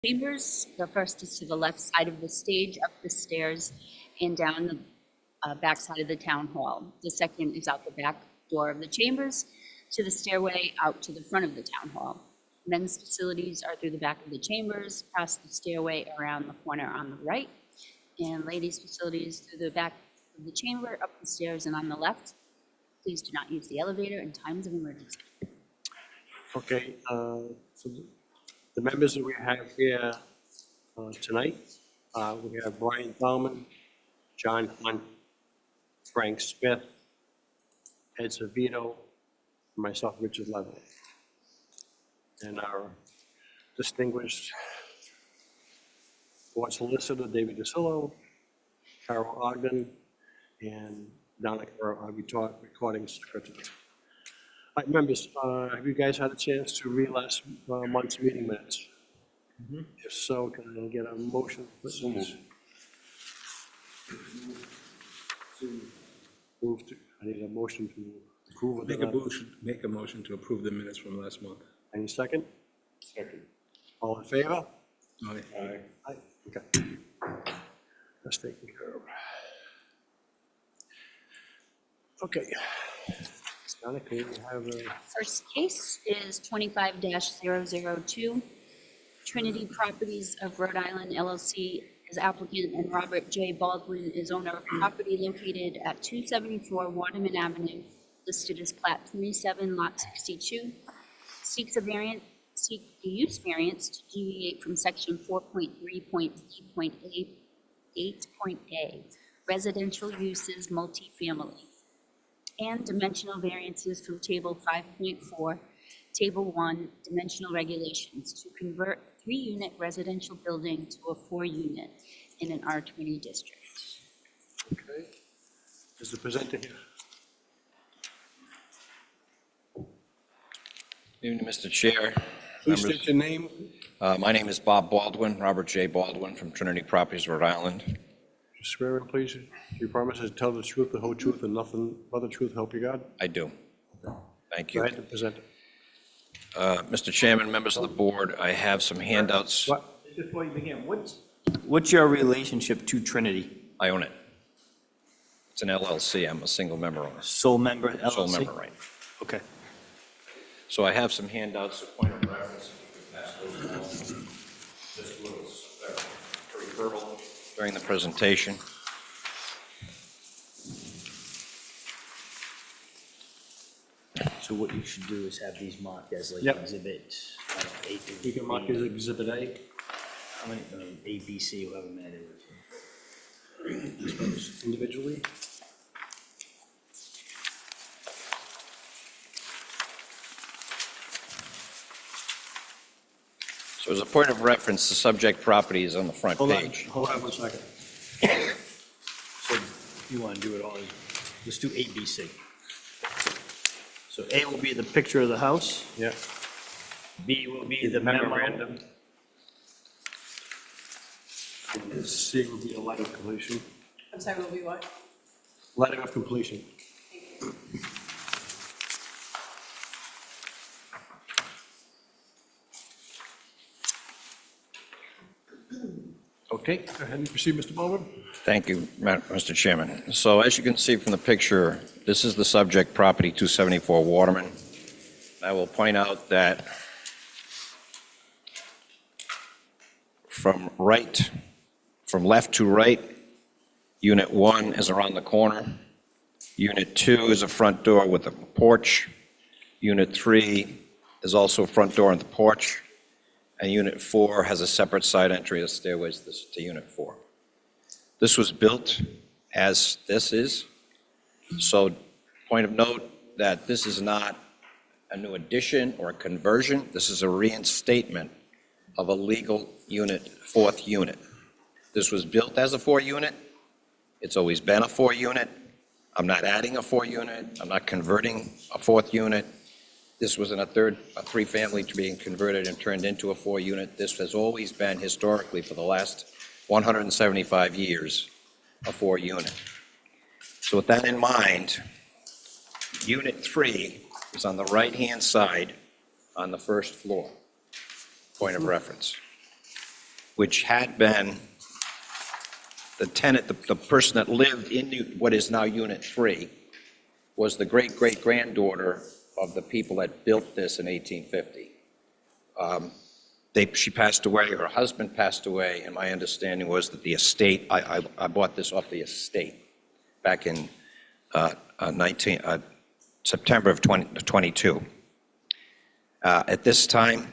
chambers. The first is to the left side of the stage, up the stairs, and down the back side of the town hall. The second is out the back door of the chambers to the stairway out to the front of the town hall. Men's facilities are through the back of the chambers, past the stairway around the corner on the right, and ladies' facilities through the back of the chamber, up the stairs, and on the left. Please do not use the elevator in times of emergency. Okay, so the members that we have here tonight, we have Brian Thalman, John Hunt, Frank Smith, Ed Savito, and myself, Richard Levin. And our distinguished board solicitor, David DeSillo, Carol Ogden, and Donna Kerr, our recording secretary. All right, members, have you guys had a chance to read last month's meeting minutes? Mm-hmm. If so, can I get a motion? I need a motion to approve. Make a motion to approve the minutes from last month. Any second? Second. All in favor? Aye. Aye. Okay. That's taken care of. Okay. Donna, can we have a... First case is 25-002. Trinity Properties of Rhode Island LLC is applicant, and Robert J. Baldwin is owner of property located at 274 Waterman Avenue, listed as Plat 27, Lot 62. Seeks a use variance to deviate from section 4.3.D.8.A, residential uses multifamily, and dimensional variances from table 5.4, table 1, dimensional regulations to convert a 3-unit residential building to a 4-unit in an R20 district. Okay. Is the presenter here? Good evening, Mr. Chair. Please members. state your name. My name is Bob Baldwin, Robert J. Baldwin from Trinity Properties, Rhode Island. Swear in, please. Do you promise to tell the truth, the whole truth, and nothing but the truth, help you God? I do. Thank Go you. ahead and present it. Mr. Chairman, members of the board, I have some handouts. What? Before you begin, what's your relationship to Trinity? I own it. It's an LLC. I'm a single member owner. Sole member LLC? Sole member, right. Okay. So I have some handouts, a point of reference. If you could pass those along. This was a referral during the presentation. So what you should do is have these marked as like Yep. exhibit, I don't know, A through You can mark it as Exhibit A. How many, A, B, C, whoever made it. Individually. So as a point of reference, the subject property is on the front page. Hold on 1 second. So you want to do it all, let's do A, B, C. So A will be the picture of the house, Yeah. B will be the memo. Memorandum. And C will be a letter of completion. I'm sorry, will be what? Letter of completion. Okay, go ahead and proceed, Mr. Baldwin. Thank you, Mr. Chairman. So as you can see from the picture, this is the subject property, 274 Waterman. I will point out that from left to right, Unit 1 is around the corner. Unit 2 is a front door with a porch. Unit 3 is also a front door and the porch. And Unit 4 has a separate side entry as stairways to Unit 4. This was built as this is. So point of note that this is not a new addition or a conversion. This is a reinstatement of a legal unit, 4th unit. This was built as a 4-unit. It's always been a 4-unit. I'm not adding a 4-unit. I'm not converting a 4th unit. This was in a 3-family to being converted and turned into a 4-unit. This has always been historically for the last 175 years a 4-unit. So with that in mind, Unit 3 is on the right-hand side on the first floor, point of reference. which had been the tenant, the person that lived in what is now Unit 3, was the great-great-granddaughter of the people that built this in 1850. She passed away, her husband passed away, and my understanding was that the estate, I bought this off the estate back in September of 2022. At this time,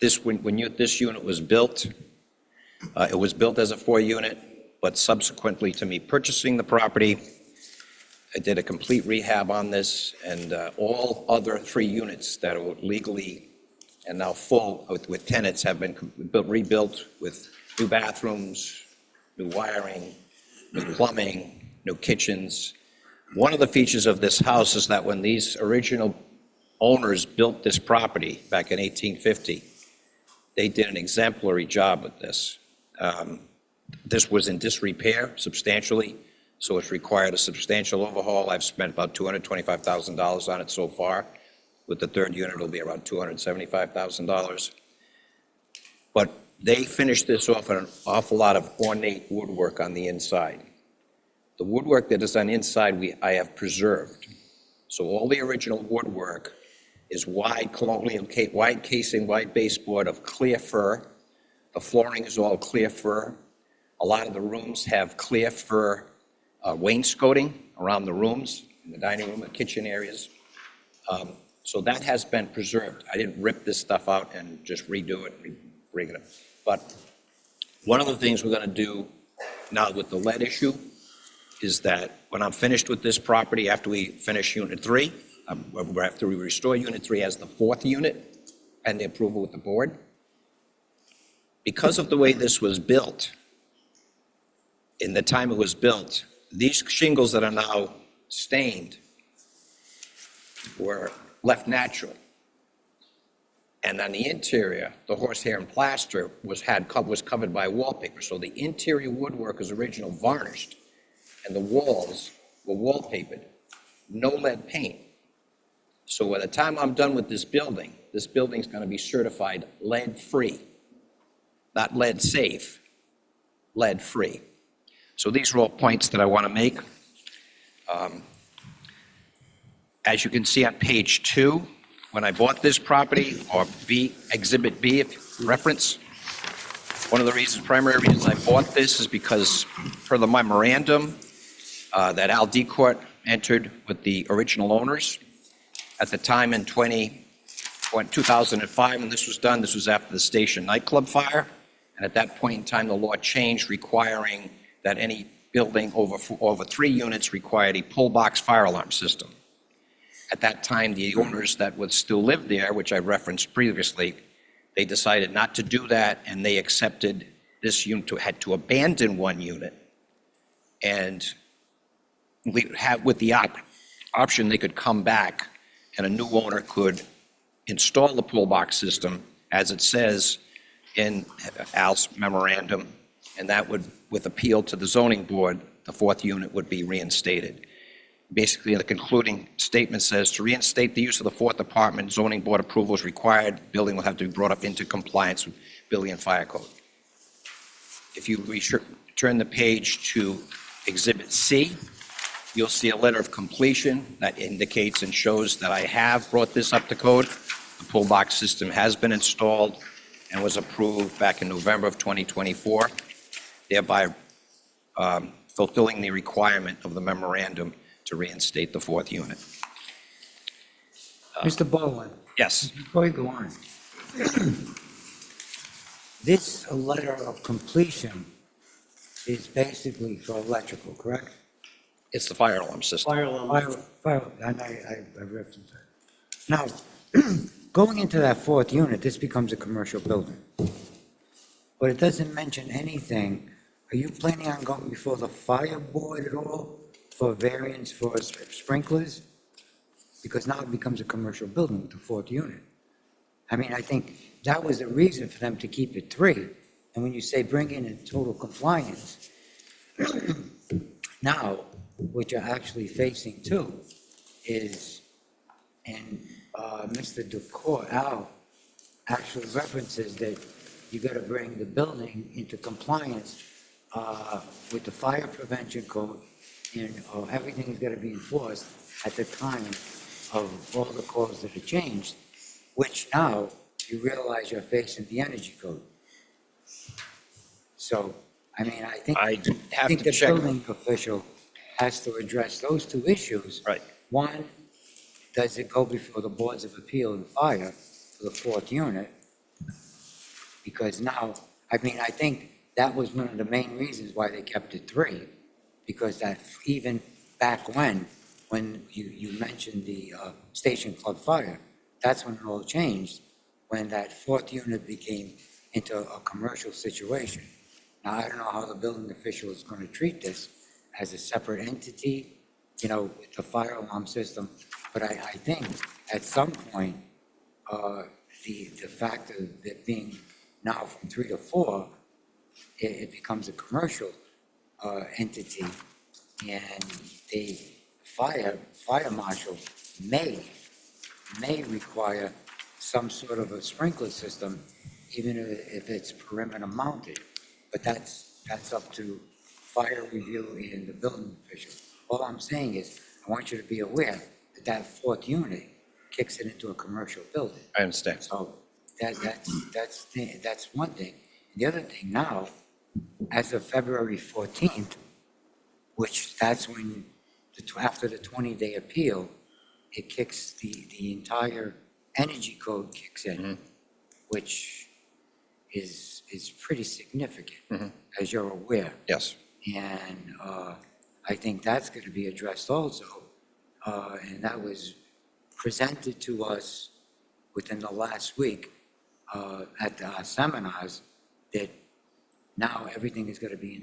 this unit was built, it was built as a 4-unit, but subsequently to me purchasing the property, I did a complete rehab on this, and all other 3 units that are legally and now full with tenants have been rebuilt with new bathrooms, new wiring, new plumbing, new kitchens. One of the features of this house is that when these original owners built this property back in 1850, they did an exemplary job with this. This was in disrepair substantially, so it's required a substantial overhaul. I've spent about $225,000 on it so far. With the 3rd unit, it'll be around $275,000. But they finished this off with an awful lot of ornate woodwork on the inside. The woodwork that is on inside, I have preserved. So all the original woodwork is wide colonial, wide casing, wide baseboard of clear fir. The flooring is all clear fir. A lot of the rooms have clear fir wainscoting around the rooms, in the dining room and kitchen areas. So that has been preserved. I didn't rip this stuff out and just redo it, bring it up. But one of the things we're going to do now with the lead issue is that when I'm finished with this property, after we finish Unit 3, after we restore Unit 3 as the 4th unit, and the approval with the board, because of the way this was built, in the time it was built, these shingles that are now stained were left natural. And on the interior, the horsehair and plaster was covered by wallpaper. So the interior woodwork was original varnished, and the walls were wallpapered, no lead paint. So by the time I'm done with this building's going to be certified lead-free, not lead-safe, lead-free. So these are all points that I want to make. As you can see on page 2, when I bought this property, or Exhibit B, if you reference, one of the primary reasons I bought this is because per the memorandum that Al Decourt entered with the original owners, at the time in 2005 when this was done, this was after the Station nightclub fire, and at that point in time the law changed requiring that any building over 3 units required a pull box fire alarm system. At that time, the owners that would still live there, which I referenced previously, they decided not to do that, and they accepted this unit had to abandon 1 unit and have with the option they could come back and a new owner could install the pull box system as it says in Al's memorandum, and that would, with appeal to the zoning board, the 4th unit would be reinstated. Basically, the concluding statement says, to reinstate the use of the 4th apartment, zoning board approval is required. Building will have to be brought up into compliance with building and fire code. If you turn the page to Exhibit C, you'll see a letter of completion that indicates and shows that I have brought this up to code. The pull box system has been installed and was approved back in November of 2024, thereby fulfilling the requirement of the memorandum to reinstate the 4th unit. Mr. Baldwin, Yes, before you go on, this letter of completion is basically for electrical, correct? it's the fire alarm system. Fire alarm. Fire, and I referenced that. Now, going into that 4th unit, this becomes a commercial building. But it doesn't mention anything. Are you planning on going before the fire board at all for variance for sprinklers? Because now it becomes a commercial building with the 4th unit. I mean, I think that was the reason for them to keep it 3. And when you say bring in total compliance, now what you're actually facing too is, and Mr. Decourt, Al, actually references that you gotta bring the building into compliance, with the fire prevention code, and, everything is gonna be enforced at the time of all the codes that are changed, which now you realize you're facing the energy code. So, I mean, I think. I have think to the check. building official has to address those two issues. Right. One, does it go before the boards of appeal and fire for the fourth unit? Because now, I mean, I think that was one of the main reasons why they kept it three, because that even back when you mentioned the Station Club fire, that's when it all changed, when that fourth unit became into a commercial situation. Now, I don't know how the building official is going to treat this as a separate entity, with the fire alarm system, but I think at some point, the fact of it being now from 3 to 4, it becomes a commercial entity, and the fire marshal may require some sort of a sprinkler system, even if it's perimeter mounted. But that's up to fire review and the building official. All I'm saying is, I want you to be aware that that fourth unit kicks it into a commercial building. I understand. So that's one thing. The other thing now, as of February 14th, which that's when, after the 20-day appeal, it kicks, the entire energy code kicks in, which is pretty significant, as you're aware. Yes. And I think that's going to be addressed also. And that was presented to us within the last week at the seminars, that now everything is going to be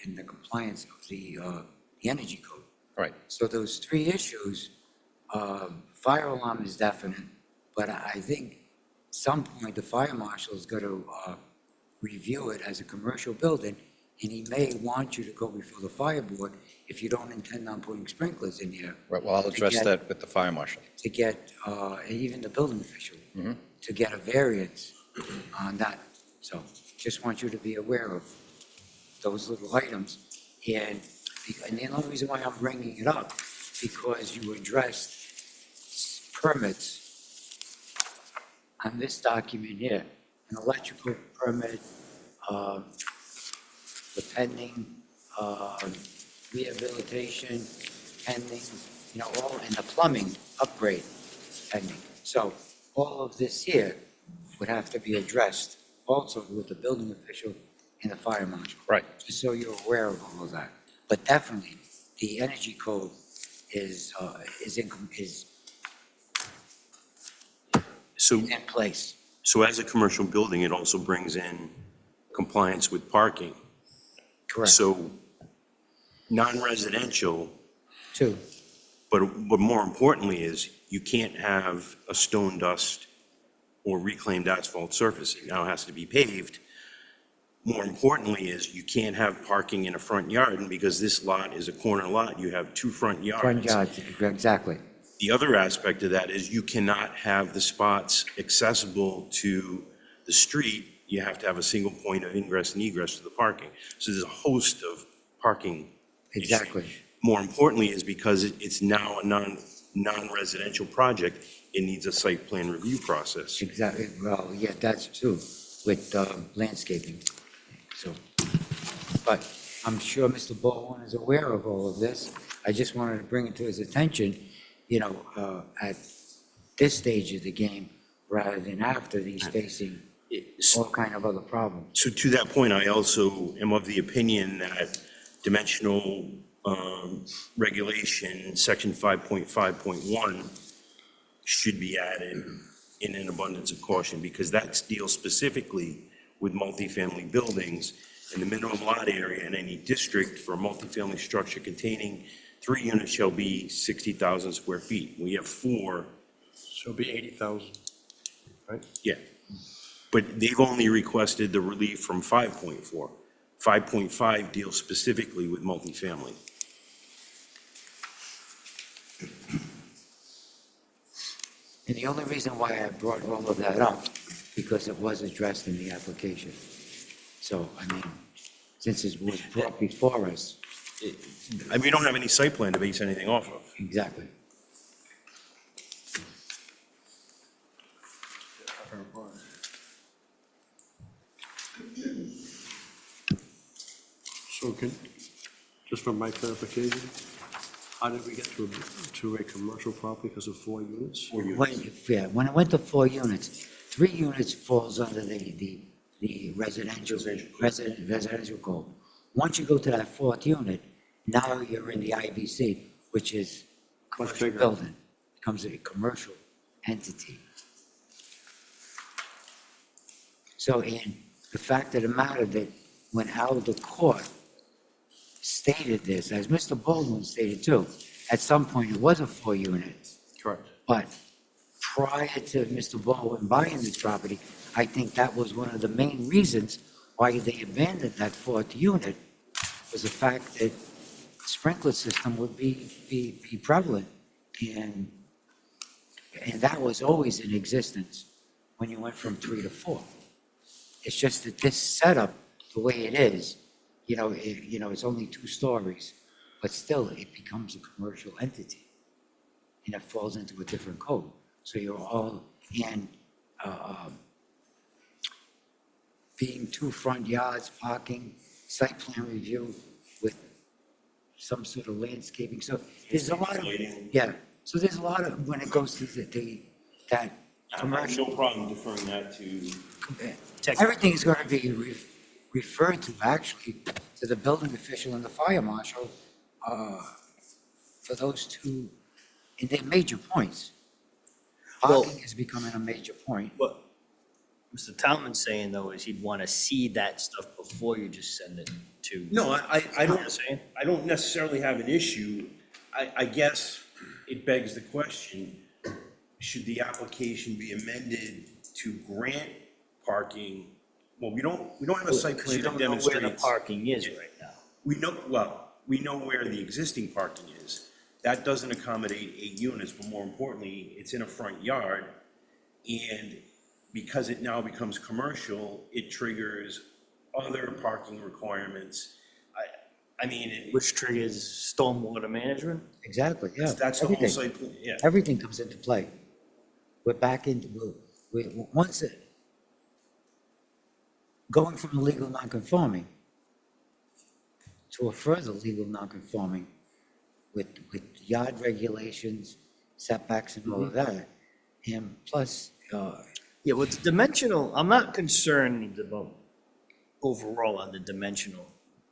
in the compliance of the energy code. Right. So those three issues, fire alarm is definite, but I think at some point the fire marshal is going to review it as a commercial building, and he may want you to go before the fire board if you don't intend on putting sprinklers in here. Right, well, I'll address get- that with the fire marshal. To get, and even the building official, to get a variance on that. So just want you to be aware of those little items. And the only reason why I'm bringing it up, because you addressed permits on this document here, an electrical permit, the pending rehabilitation pending, all, and the plumbing upgrade pending. So all of this here would have to be addressed also with the building official and the fire marshal. Right. Just so you're aware of all of that. But definitely, the energy code is So, in place. so as a commercial building, it also brings in compliance with parking. Correct. So non-residential, Two. but more importantly is you can't have a stone dust or reclaimed asphalt surface. It now has to be paved. More importantly is you can't have parking in a front yard, and because this lot is a corner lot, you have two front yards. Front yards, exactly. The other aspect of that is you cannot have the spots accessible to the street. You have to have a single point of ingress and egress to the parking. So there's a host of parking issues. Exactly. More importantly is because it's now a non-residential project, it needs a site plan review process. Exactly, well, yeah, that's true, with landscaping, so. But I'm sure Mr. Baldwin is aware of all of this. I just wanted to bring it to his attention, at this stage of the game, rather than after he's facing all kind of other problems. So to that point, I also am of the opinion that dimensional regulation, section 5.5.1, should be added in an abundance of caution, because that deals specifically with multifamily buildings, and the minimum lot area in any district for a multifamily structure containing 3 units shall be 60,000 square feet. We have 4, So it'll be 80,000, right? yeah. But they've only requested the relief from 5.4. 5.5 deals specifically with multifamily. And the only reason why I brought all of that up because it was addressed in the application. So, I mean, since it was brought before us, I mean, we don't have any site plan to base anything off of. exactly. So just for my clarification, how did we get to a commercial property because of 4 units? When it went to 4 units, 3 units falls under the residential code. Once you go to that 4th unit, now you're in the IBC, which is Much commercial bigger. building, becomes a commercial entity. So, and the fact of the matter that when Alder Court stated this, as Mr. Baldwin stated too, at some point it was a 4 unit, Correct. but prior to Mr. Baldwin buying this property, I think that was one of the main reasons why they abandoned that 4th unit, was the fact that sprinkler system would be prevalent. And that was always in existence when you went from 3 to 4. It's just that this setup, the way it is, it's only 2 stories, but still it becomes a commercial entity. And it falls into a different code. So you're all in, being 2 front yards, parking, site plan review with some sort of landscaping. So there's a lot of, yeah. So there's a lot of, when it goes to that I have commercial, no problem deferring that to, everything is going to be referred to actually to the building official and the fire marshal for those 2, and they're major points. Well- Parking is becoming a major point. What Mr. Talman's saying, though, is he'd want to see that stuff before you just send it to. no, I You know what I'm don't, saying? I don't necessarily have an issue. I guess it begs the question, should the application be amended to grant parking? Well, we don't have a site Because you plan that don't know where the demonstrates. parking is right now. We know where the existing parking is. That doesn't accommodate 8 units, but more importantly, it's in a front yard. And because it now becomes commercial, it triggers other parking requirements. I mean, Which triggers stormwater management? Exactly, yeah. that's the whole Everything. site plan, yeah. Everything comes into play. We're back into, once it, going from a legal non-conforming to a further legal non-conforming with yard regulations, setbacks and all of that. And plus, Yeah, well, it's dimensional, I'm not concerned about overall on the dimensional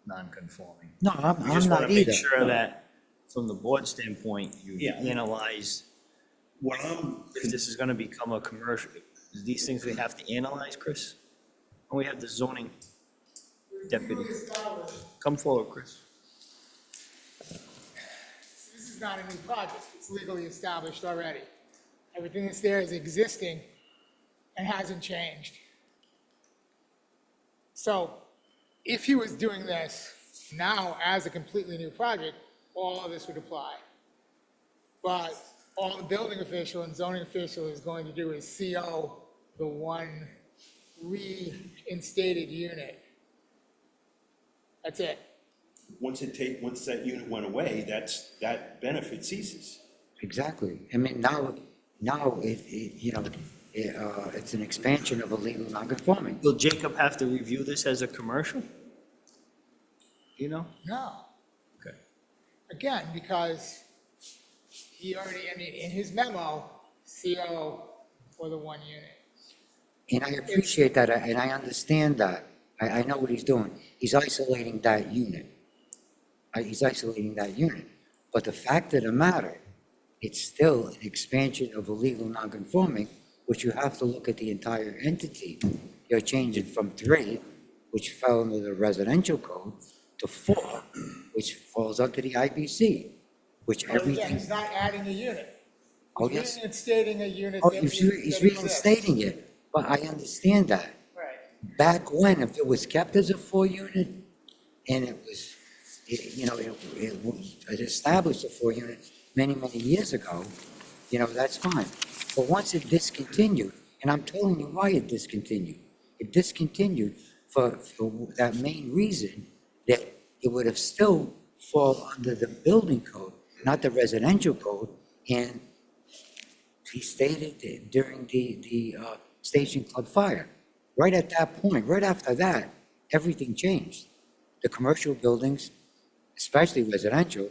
non-conforming. no, We I'm just want not to make either. sure that, from the board standpoint, you Yeah. analyze What I'm, if this is going to become a commercial. These things we have to analyze, Chris? And we have the zoning deputy. Come forward, Chris. This is not a new project, it's legally established already. Everything that's there is existing and hasn't changed. So if he was doing this now as a completely new project, all of this would apply. But all the building official and zoning official is going to do is CO the one reinstated unit. That's it. once that unit went away, that benefit ceases. Exactly. I mean, now it's an expansion of a legal non-conforming. Will Jacob have to review this as a commercial? You know? No. Okay. Again, because he already, I mean, in his memo, CO for the 1 unit. And I appreciate that, and I understand that. I know what he's doing. He's isolating that unit. He's isolating that unit. But the fact of the matter, it's still an expansion of a legal non-conforming, which you have to look at the entire entity. You're changing from 3, which fell under the residential code, to 4, which falls under the IBC, which But again, everything. he's not adding a unit. Oh, He's yes. reinstating a unit Oh, that he's that he's exists. reinstating it, but I understand that. Right. Back when, if it was kept as a 4 unit, and it was, it established a 4 unit many, many years ago, that's fine. But once it discontinued, And I'm telling you why it discontinued. It discontinued for that main reason that it would have still fall under the building code, not the residential code. And he stated that during the Station Club fire, right at that point, right after that, everything changed. The commercial buildings, especially residential,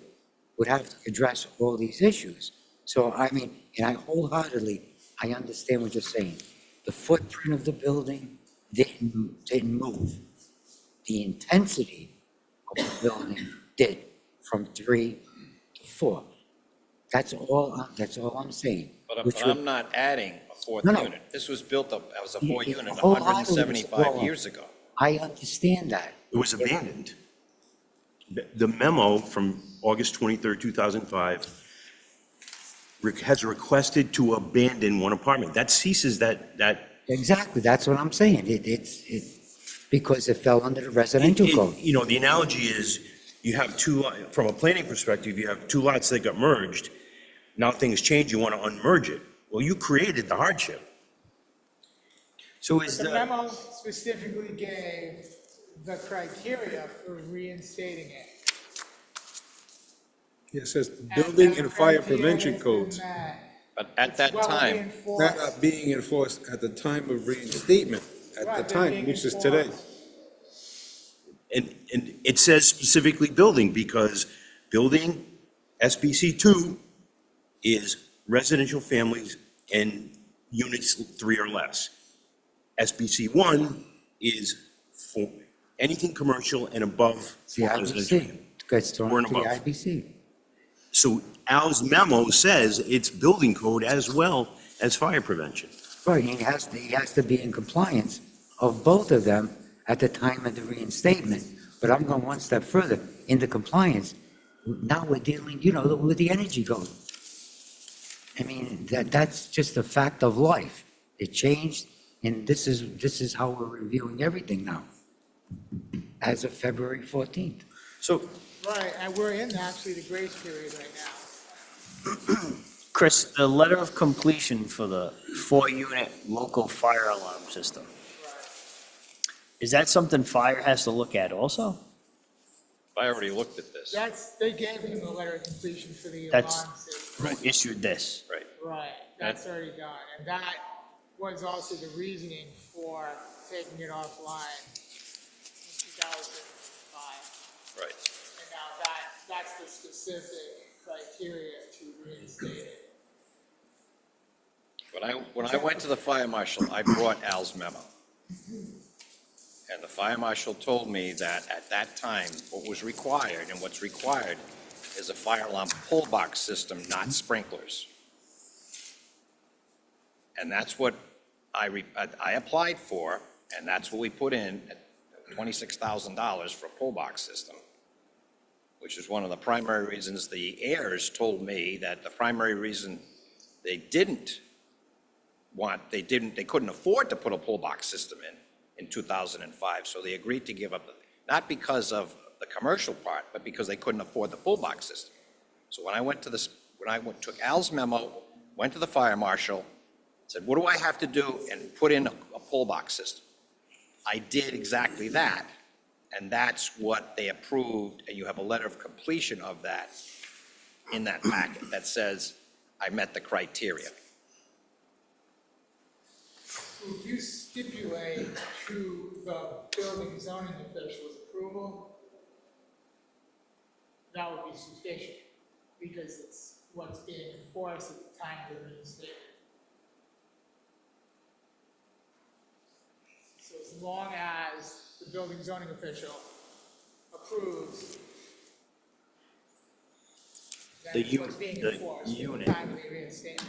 would have to address all these issues. So, I mean, and I wholeheartedly, I understand what you're saying. The footprint of the building didn't move. The intensity of the building did, from 3 to 4. That's all I'm saying. But Which would- I'm not adding a fourth No, no. unit. This was built up as a Yeah, four yeah, unit wholeheartedly, 175 well, years ago. I understand that. It was abandoned. The memo from August 23rd, 2005 has requested to abandon one apartment. That ceases that. Exactly, that's what I'm saying. Because it fell under the residential code. You know, the analogy is, you have from a planning perspective, you have two lots that got merged. Now things change, you want to unmerge it. Well, you created the hardship. So is The the, memo specifically gave the criteria for reinstating it. It says building and fire criteria prevention has been codes met. But at that Well time, reinforced. not being enforced at the time of reinstatement, at the Right, they're time, being which is today. enforced. And it says specifically building, because building, SBC 2 is residential families and units 3 or less. SBC 1 is for anything commercial and above The 4 residential. IBC, gets thrown We're in into the above. IBC. So Al's memo says it's building code as well as fire prevention. Right, and he has to be in compliance of both of them at the time of the reinstatement. But I'm going one step further, into compliance. Now we're dealing, with the energy code. I mean, that's just a fact of life. It changed, and this is how we're reviewing everything now, as of February 14th. so, Right, and we're in actually the grace period right now. Chris, the letter of completion for the 4-unit local fire alarm system, is that something fire has to look at also? I already looked at this. They gave him a letter of completion for the That's- alarm system. Who issued this? Right. Right, that's already done, and that was also the reasoning for taking it offline in 2005. Right. And now that's the specific criteria to reinstate it. When I went to the fire marshal, I brought Al's memo. And the fire marshal told me that at that time, what was required, and what's required, is a fire alarm pull box system, not sprinklers. And that's what I applied for, and that's what we put in, at $26,000 for a pull box system, which is one of the primary reasons the heirs told me that the primary reason they couldn't afford to put a pull box system in 2005, so they agreed to give up, not because of the commercial part, but because they couldn't afford the pull box system. So when I took Al's memo, went to the fire marshal, said, what do I have to do, and put in a pull box system. I did exactly that, and that's what they approved, and you have a letter of completion of that in that packet that says I met the criteria. So if you stipulate to the building zoning official's approval, that would be sufficient, because it's what's being enforced at the time of the reinstatement. So as long as the building zoning official approves, then The it's what's being the enforced at the unit. time of the reinstatement.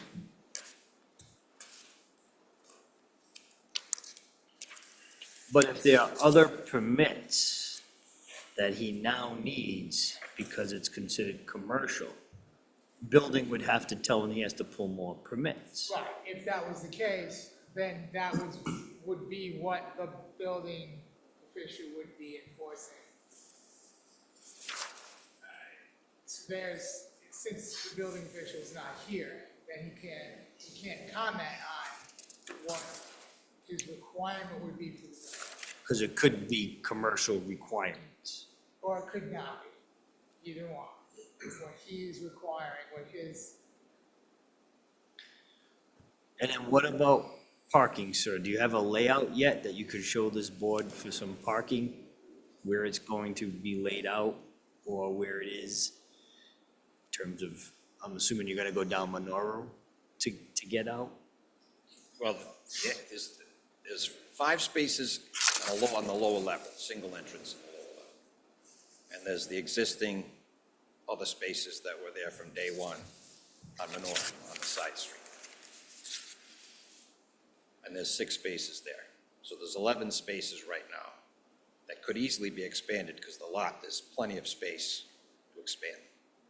But if there are other permits that he now needs because it's considered commercial, building would have to tell him he has to pull more permits. Right, if that was the case, then that would be what the building official would be enforcing. So since the building official is not here, then he can't comment on what his requirement would be for the building. Because it could be commercial requirements. Or it could not be, either one. What he's requiring, what his, And then what about parking, sir? Do you have a layout yet that you could show this board for some parking? Where it's going to be laid out or where it is? In terms of, I'm assuming you're gonna go down Monroe to get out? Well, yeah, there's 5 spaces on the lower level, single entrance on the lower level. And there's the existing other spaces that were there from day one on Menor, on the side street. And there's 6 spaces there. So there's 11 spaces right now that could easily be expanded because the lot, there's plenty of space to expand.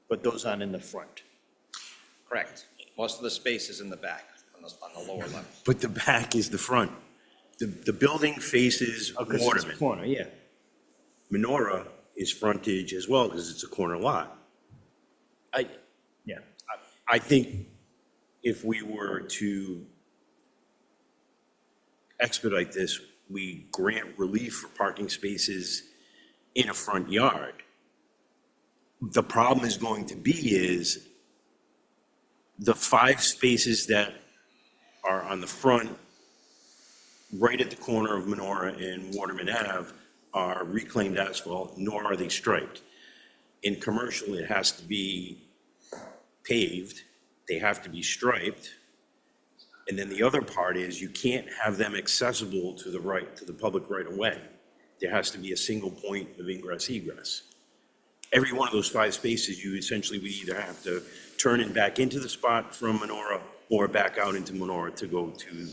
But those aren't in the front. Correct. Most of the space is in the back, on the lower level. But the back is the front. The building faces Oh, 'cause it's a Waterman. corner, yeah. Menorah is frontage as well because it's a corner lot. Yeah. I think if we were to expedite this, we grant relief for parking spaces in a front yard. The problem is going to be is the 5 spaces that are on the front, right at the corner of Menorah and Waterman Ave, are reclaimed asphalt, nor are they striped. In commercial, it has to be paved, they have to be striped. And then the other part is you can't have them accessible to the public right of way. There has to be a single point of ingress egress. Every one of those 5 spaces, you essentially would either have to turn it back into the spot from Menorah or back out into Menorah to go to.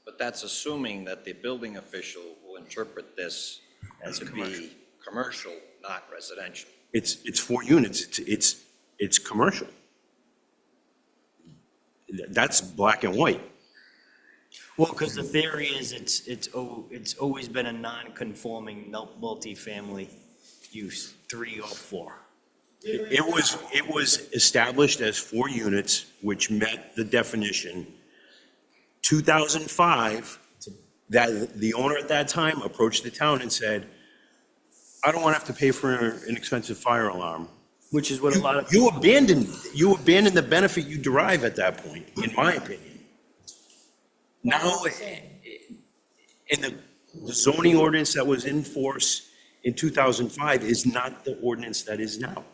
But that's assuming that the building official will interpret this as to be commercial, not residential. It's 4 units, it's commercial. That's black and white. Well, because the theory is it's always been a non-conforming multifamily use, 3 or 4. It was established as 4 units, which met the definition. 2005, that the owner at that time approached the town and said, I don't want to have to pay for an expensive fire alarm. Which is what a lot of. You abandoned the benefit you derive at that point, in my opinion. Now, in the zoning ordinance that was in force in 2005 is not the ordinance that is now.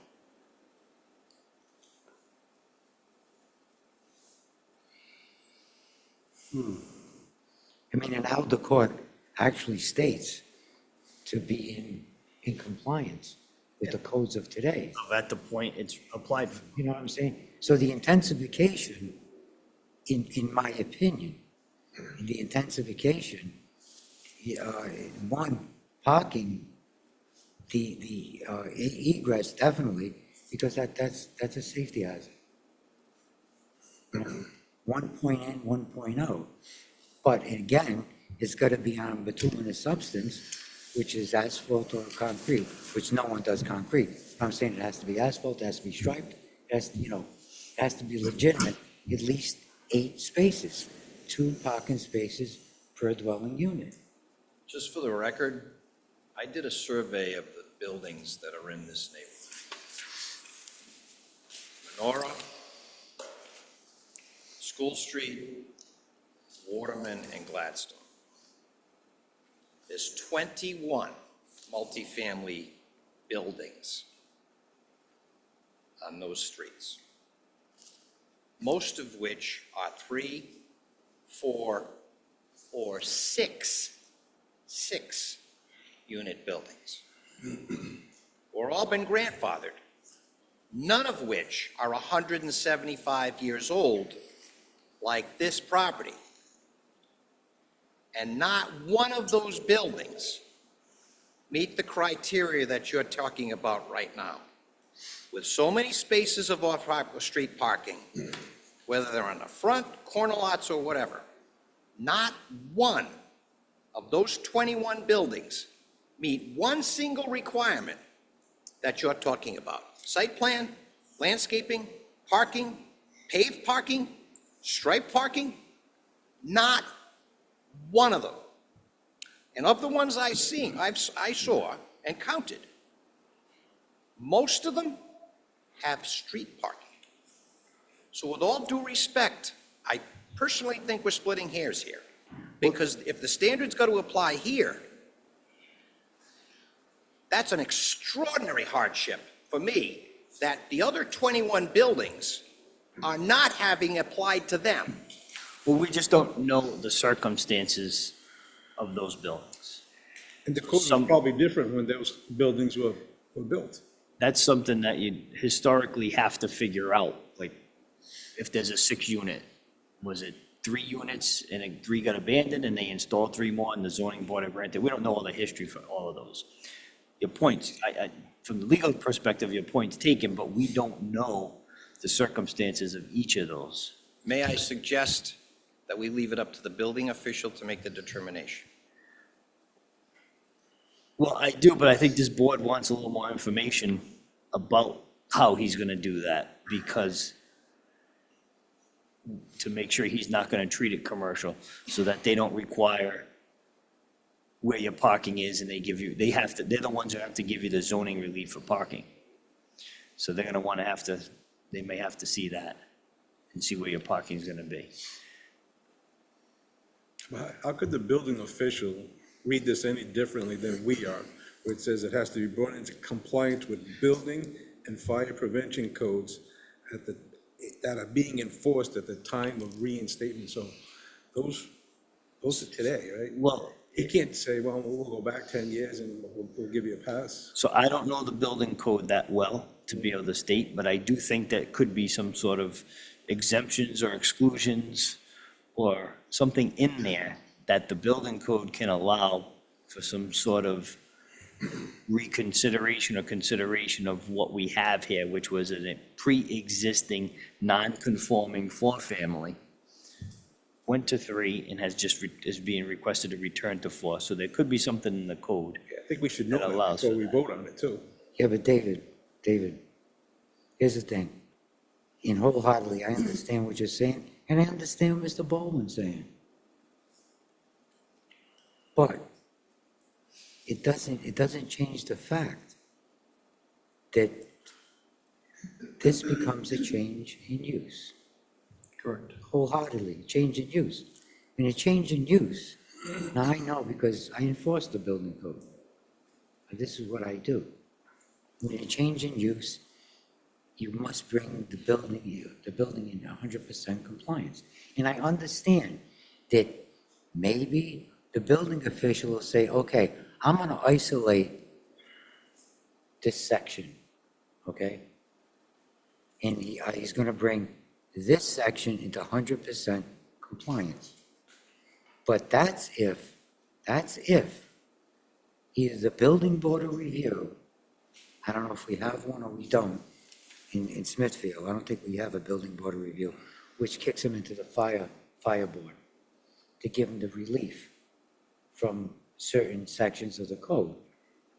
I mean, and how the court actually states to be in compliance with the codes of today. At the point it's applied for. You know what I'm saying? So the intensification, in my opinion, the intensification, one, parking, the egress definitely, because that's a safety hazard. You know, 1.N, 1.0. But again, it's got to be on bituminous substance, which is asphalt or concrete, which no one does concrete. I'm saying it has to be asphalt, it has to be striped, it has, it has to be legitimate, at least 8 spaces, 2 parking spaces per dwelling unit. Just for the record, I did a survey of the buildings that are in this neighborhood. Menorah, School Street, Waterman, and Gladstone. There's 21 multifamily buildings on those streets, most of which are 3, 4, or 6 unit buildings. Or all been grandfathered, none of which are 175 years old, like this property. And not one of those buildings meet the criteria that you're talking about right now. With so many spaces of off-street parking, whether they're on the front, corner lots, or whatever, not one of those 21 buildings meet one single requirement that you're talking about. Site plan, landscaping, parking, paved parking, Stripe parking, not one of them. And of the ones I saw and counted, most of them have street parking. So with all due respect, I personally think we're splitting hairs here. Because if the standard's got to apply here, that's an extraordinary hardship for me that the other 21 buildings are not having applied to them. Well, we just don't know the circumstances of those buildings. And the code was Some- probably different when those buildings were built. That's something that you historically have to figure out, like, if there's a 6-unit, was it 3 units and 3 got abandoned and they installed 3 more and the zoning board had granted? We don't know all the history for all of those. Your point, from the legal perspective, your point's taken, but we don't know the circumstances of each of those. May I suggest that we leave it up to the building official to make the determination? Well, I do, but I think this board wants a little more information about how he's gonna do that, because to make sure he's not gonna treat it commercial, so that they don't require where your parking is, and they're the ones who have to give you the zoning relief for parking. So they're gonna they may have to see that and see where your parking's gonna be. How could the building official read this any differently than we are? Where it says it has to be brought into compliance with building and fire prevention codes that are being enforced at the time of reinstatement. So those are today, right? Well, You can't say, well, we'll go back 10 years and we'll give you a pass. so I don't know the building code that well to be able to state, but I do think that could be some sort of exemptions or exclusions or something in there that the building code can allow for some sort of reconsideration or consideration of what we have here, which was a pre-existing, non-conforming 4-family, went to 3 and is being requested to return to 4. So there could be something in the code. I think we should know That that allows before for we that. vote on it too. Yeah, but David, here's the thing. And wholeheartedly, I understand what you're saying, and I understand what Mr. Baldwin's saying. But it doesn't change the fact that this becomes a change in use. Correct. Wholeheartedly, change in use. And a change in use, now I know because I enforce the building code. This is what I do. When a change in use, you must bring the building in 100% compliance. And I understand that maybe the building official will say, okay, I'm gonna isolate this section, okay? And he's gonna bring this section into 100% compliance. But that's if either the building board of review, I don't know if we have one or we don't, in Smithfield, I don't think we have a building board of review, which kicks them into the fire board to give them the relief from certain sections of the code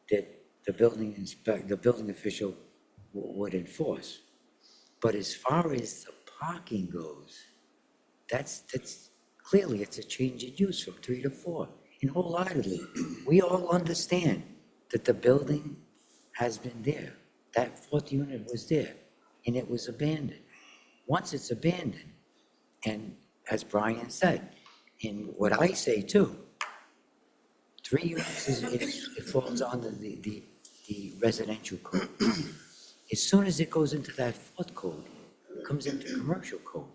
that the building official would enforce. But as far as the parking goes, that's clearly it's a change in use from 3 to 4. And wholeheartedly, we all understand that the building has been there. That 4th unit was there, and it was abandoned. Once it's abandoned, and as Brian said, and what I say too, 3 units it falls under the residential code. As soon as it goes into that 4th code, it comes into commercial code.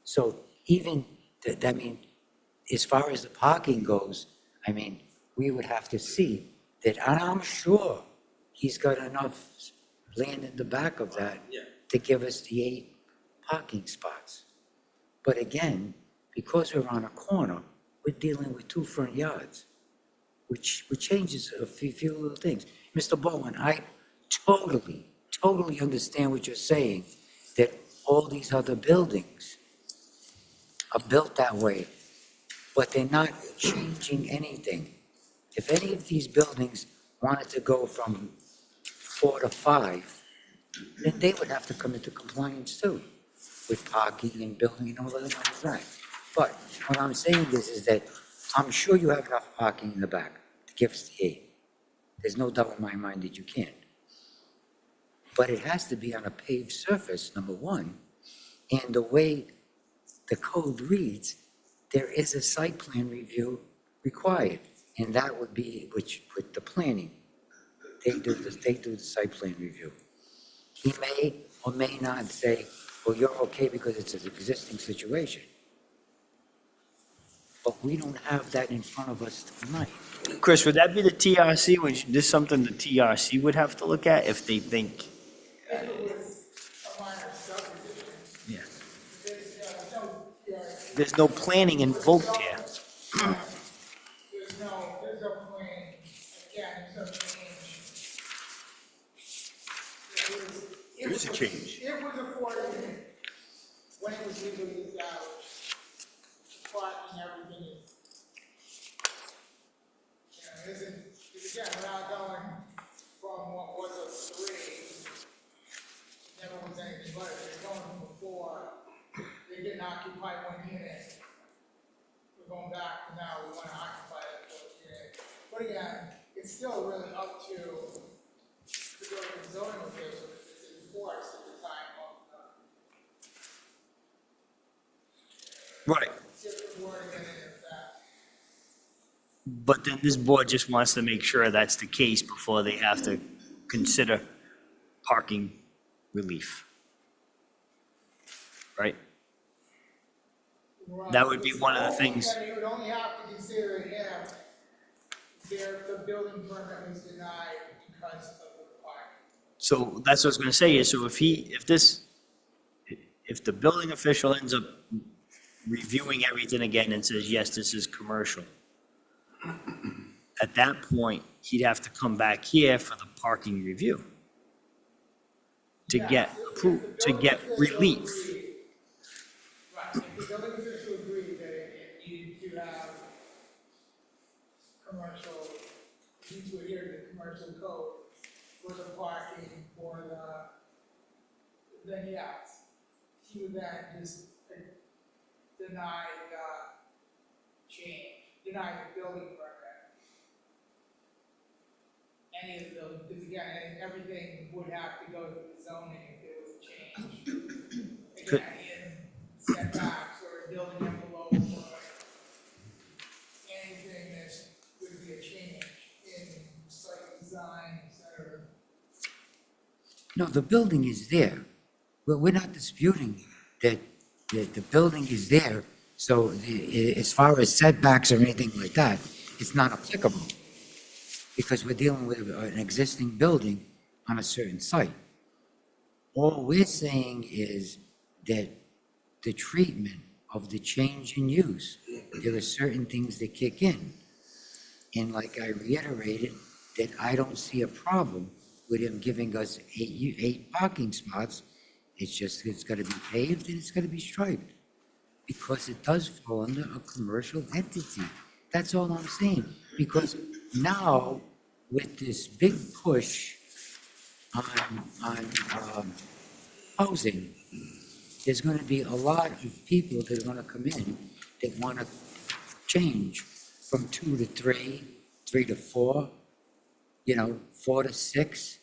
So even, as far as the parking goes, we would have to see that, and I'm sure he's got enough land in the back of that to give us the 8 parking spots. But again, because we're on a corner, we're dealing with 2 front yards, which changes a few little things. Mr. Bowen, I totally understand what you're saying, that all these other buildings are built that way, but they're not changing anything. If any of these buildings wanted to go from 4 to 5, then they would have to come into compliance too. with parking and building and all that kind of stuff. But what I'm saying is that I'm sure you have enough parking in the back to give us the 8. There's no doubt in my mind that you can. But it has to be on a paved surface, number one. And the way the code reads, there is a site plan review required. And that would be, which, with the planning, they do the site plan review. He may or may not say, well, you're okay because it's an existing situation. But we don't have that in front of us tonight. Chris, would that be the TRC? Would this is something the TRC would have to look at if they think? If it was a minor subdivision, Yeah. there's no There's no planning invoked here. There's no plan, again, there's no change. There is a change. It was a 4-unit when it was legally established, parking, everything is. Because again, we're not going from what was a 3, never was anything but it, they're going from a 4, they didn't occupy 1 unit. We're going back to now, we want to occupy that 4th unit. But again, it's still really up to the building and zoning official to enforce at the time of Right. different wording and in effect. But then this board just wants to make sure that's the case before they have to consider parking relief. Right? That would be one of the things. You would only have to consider it if the building permit was denied because of the parking. So that's what I was gonna say is, so if the building official ends up reviewing everything again and says, yes, this is commercial, at that point, he'd have to come back here for the parking review to get approved, to get relief. Right, if the building official agreed that it needed to have commercial, needs to adhere to the commercial code for the parking, for then yes, he would then just deny deny the building permit. Any of the building, because again, everything would have to go through the zoning if it was changed. Again, in setbacks or building envelope or anything that would be a change in site design, et cetera. No, the building is there. We're not disputing that the building is there. So as far as setbacks or anything like that, it's not applicable. Because we're dealing with an existing building on a certain site. All we're saying is that the treatment of the change in use, there are certain things that kick in. And like I reiterated, that I don't see a problem with him giving us 8 parking spots. It's gotta be paved and it's gotta be striped. Because it does fall under a commercial entity. That's all I'm saying. Because now, with this big push on housing, there's gonna be a lot of people that are gonna come in that wanna change from 2 to 3, 3 to 4, 4 to 6,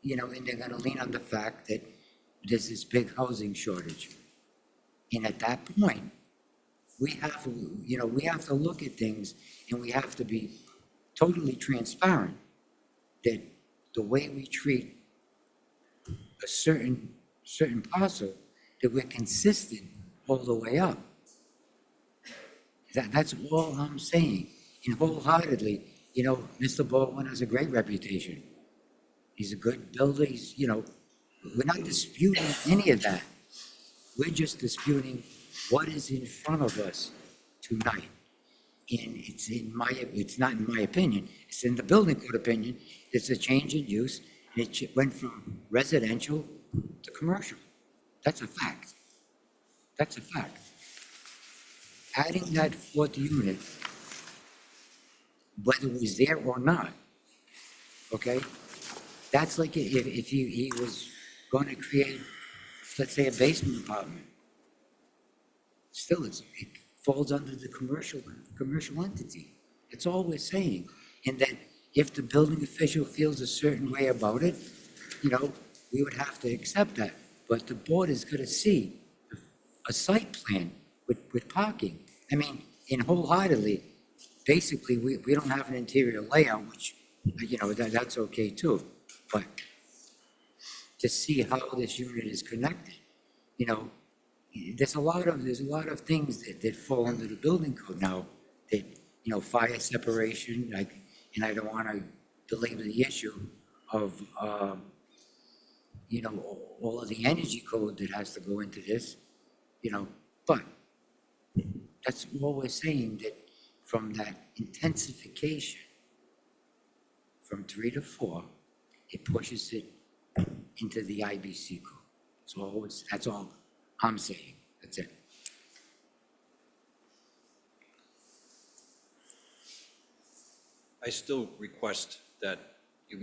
and they're gonna lean on the fact that there's this big housing shortage. And at that point, we have to look at things and we have to be totally transparent that the way we treat a certain parcel, that we're consistent all the way up. That's all I'm saying. And wholeheartedly, Mr. Baldwin has a great reputation. He's a good builder. We're not disputing any of that. We're just disputing what is in front of us tonight. And it's not in my opinion, it's in the building code opinion, it's a change in use, and it went from residential to commercial. That's a fact. That's a fact. Adding that 4th unit, whether it was there or not, okay? That's like if he was going to create, let's say, a basement apartment. still, it falls under the commercial entity. That's all we're saying. And that if the building official feels a certain way about it, we would have to accept that. But the board is gonna see a site plan with parking. I mean, and wholeheartedly, basically, we don't have an interior layout, which, that's okay too. But to see how this unit is connected, there's a lot of things that fall under the building code now, that, fire separation, and I don't want to belabor the issue of, all of the energy code that has to go into this, but that's what we're saying, that from that intensification from 3 to 4, it pushes it into the IBC code. That's all I'm saying. That's it. I still request that you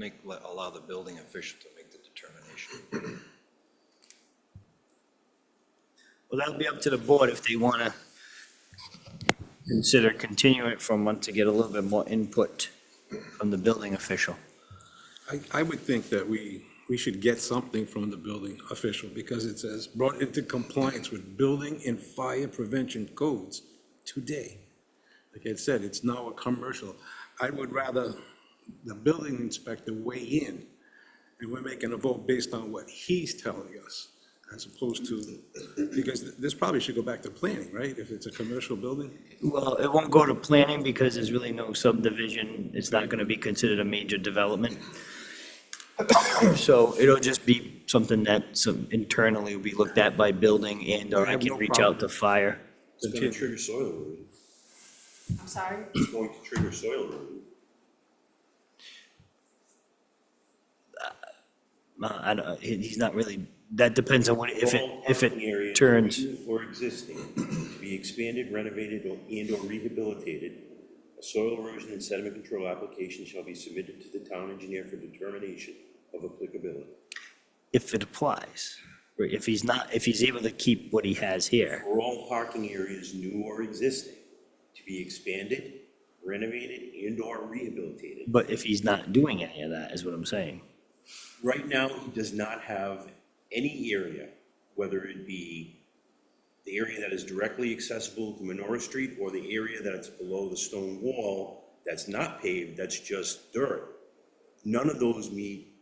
allow the building official to make the determination. Well, that'll be up to the board if they want to consider continuing it for a month to get a little bit more input from the building official. I would think that we should get something from the building official, because it says brought into compliance with building and fire prevention codes today. Like I said, it's now a commercial. I would rather the building inspector weigh in, and we're making a vote based on what he's telling us, as opposed to, because this probably should go back to planning, right? If it's a commercial building? Well, it won't go to planning because there's really no subdivision. It's not going to be considered a major development. So it'll just be something that internally will be looked at by building, and or I I have can no reach out problem. to fire. It's going to trigger soil erosion. I'm sorry? It's going to trigger soil erosion. I don't, he's not really, that depends on what, if All it parking areas turns. new or existing to be expanded, renovated, and/or rehabilitated, a soil erosion and sediment control application shall be submitted to the town engineer for determination of applicability. If it applies, or if he's able to keep what he has here. For all parking areas, new or existing, to be expanded, renovated, and/or rehabilitated. But if he's not doing any of that, is what I'm saying. Right now, he does not have any area, whether it be the area that is directly accessible to Menorah Street or the area that's below the stone wall that's not paved, that's just dirt. None of those meet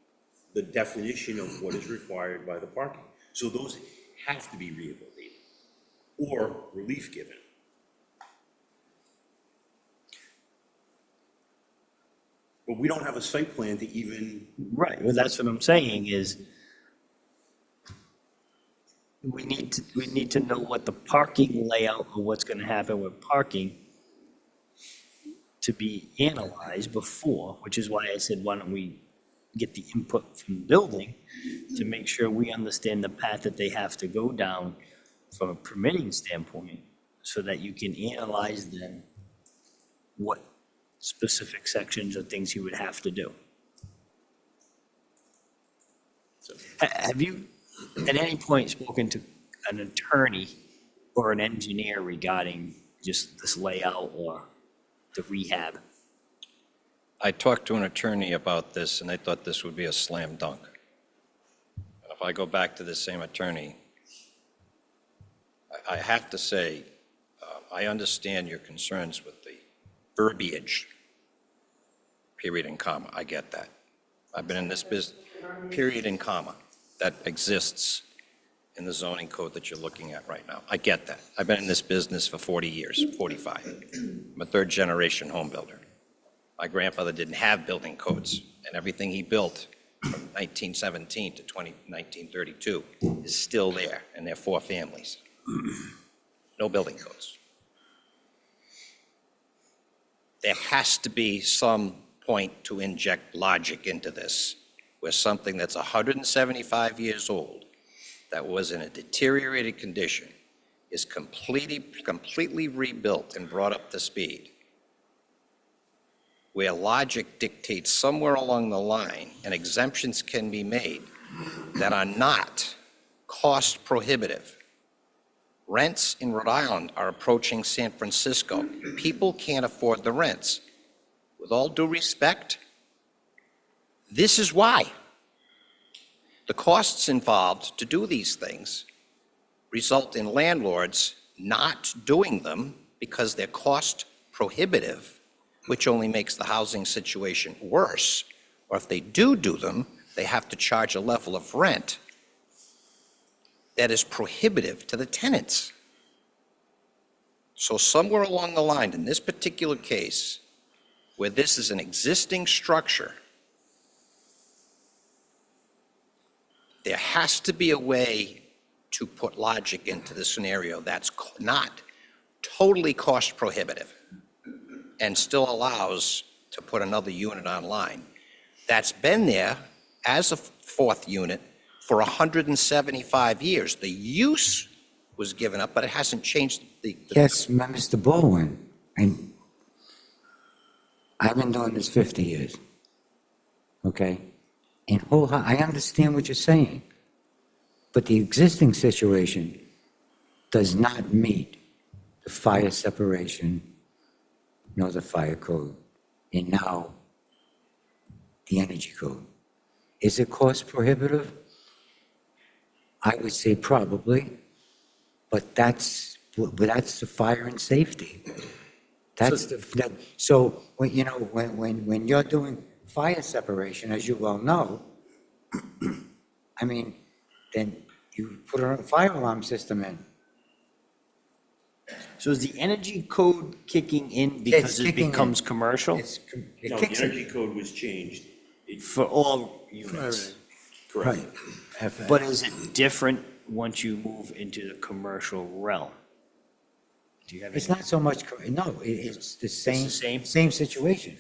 the definition of what is required by the parking. So those have to be rehabilitated or relief given. But we don't have a site plan to even, Right, well, that's what I'm saying is we need to know what the parking layout or what's gonna happen with parking to be analyzed before, which is why I said, why don't we get the input from the building to make sure we understand the path that they have to go down from a permitting standpoint, so that you can analyze then what specific sections or things he would have to do. Have you at any point spoken to an attorney or an engineer regarding just this layout or the rehab? I talked to an attorney about this, and I thought this would be a slam dunk. And if I go back to the same attorney, I have to say, I understand your concerns with the verbiage, period and comma. I get that. I've been in this business, period and comma, that exists in the zoning code that you're looking at right now. I get that. I've been in this business for 40 years, 45. I'm a third-generation home builder. My grandfather didn't have building codes, and everything he built from 1917 to 1932 is still there, and they're 4 families. No building codes. There has to be some point to inject logic into this, where something that's 175 years old, that was in a deteriorated condition, is completely rebuilt and brought up to speed, where logic dictates somewhere along the line and exemptions can be made that are not cost prohibitive, Rents in Rhode Island are approaching San Francisco. People can't afford the rents. With all due respect, this is why. The costs involved to do these things result in landlords not doing them because they're cost prohibitive, which only makes the housing situation worse. Or if they do them, they have to charge a level of rent that is prohibitive to the tenants. So somewhere along the line, in this particular case, where this is an existing structure, there has to be a way to put logic into the scenario that's not totally cost prohibitive and still allows to put another unit online. That's been there as a fourth unit for 175 years. The use was given up, but it hasn't changed the. Yes, Mr. Baldwin, and I've been doing this 50 years, okay? And I understand what you're saying, but the existing situation does not meet the fire separation nor the fire code, and now the energy code. Is it cost prohibitive? I would say probably, but that's the fire and safety. So when you're doing fire separation, as you well know, I mean, then you put a fire alarm system in. So is the energy code kicking in because it kicking in. becomes commercial It No, the kicks in. energy code was changed. for all units? Correct. Right. But is it different once you move into the commercial realm? Do you have It's any? not so much, no, it's the same. same? Same situation.